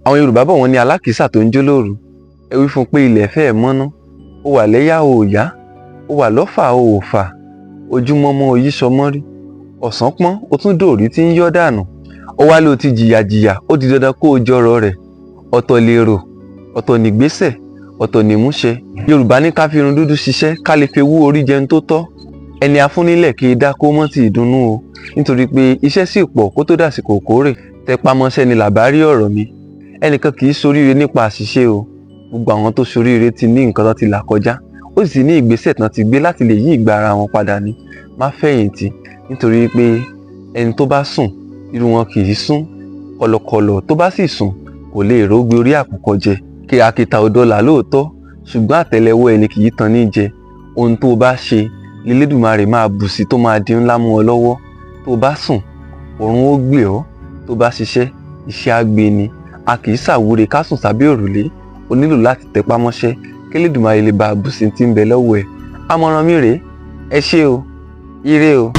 Àwọn Yorùbá bọ̀ wọ́n ní alákìísà tó ń jó lóru, ẹ wí fún pé ilẹ̀ fẹ́ẹ̀ mọ́ná, ó wà lẹ́yà o ò yá, ó wà lọ́fà o ò fà, ojúmọmọ o yí sọmọ́ rí, ọ̀sán pọ́n ó tún dòrí tí ń yọ́ dànù, ó wá ló ti jìyàjìyà ó di dandan kó o jọrọ rẹ̀, ọ̀tọ̀ lèrò, ọ̀tọ̀ nìgbésẹ̀, ọ̀tọ̀ nìmúṣẹ. Yorùbá ní ká fi irun dúdú ṣiṣẹ́ ká lè fi owó orí jẹun tó tọ́. Ẹni afúnnílẹ̀ kì í dá kó mọ́ ti ìdùnnú o, nítorí pé iṣẹ́ sì pọ̀ kó tó dàsìkò kórè. Tẹpamọ́ṣẹ́ ni làbárí ọ̀rọ̀ mi. Ẹnìkan kì í ṣoríire nípa àṣìṣe o. Gbogbo àwọn tó ṣoríire ti ní nǹkan tán ti là kọjá, ó sì ti ní ìgbésẹ̀ tán ti gbé láti lè yí ìgbà ara wọn padà ní. Má fẹ̀yìntì, nítorí pé ẹni tó bá sùn irú wọn kì í sùn. Kọ̀lọ̀kọ̀lọ̀ tó bá sì sùn kò lè rógbé orí àkùkọ jẹ. Kìràkìtà ò dọlà lóòótọ́, ṣùgbọ́n àtẹ́lẹwọ́ ẹni kì í tan ní jẹ. Ohun tó o bá ṣe l'Elédùmarè máa bù sí tó máa di ńlá mọ́ ọ lọ́wọ́. Tó o bá sùn oorun ó gbè ọ́, tó o bá ṣiṣẹ́ iṣẹ́ á gbé ni. A kì í ṣàwúre ká sùn sábẹ́ òrùlé. O nílò láti tẹpá mọ́ṣẹ́ kí Elédùmarè lè bá a bù sí tí ń bẹ lọ́wọ́ ẹ̀. Àmọ̀ràn mi rèé, ẹ ṣé o, ire o.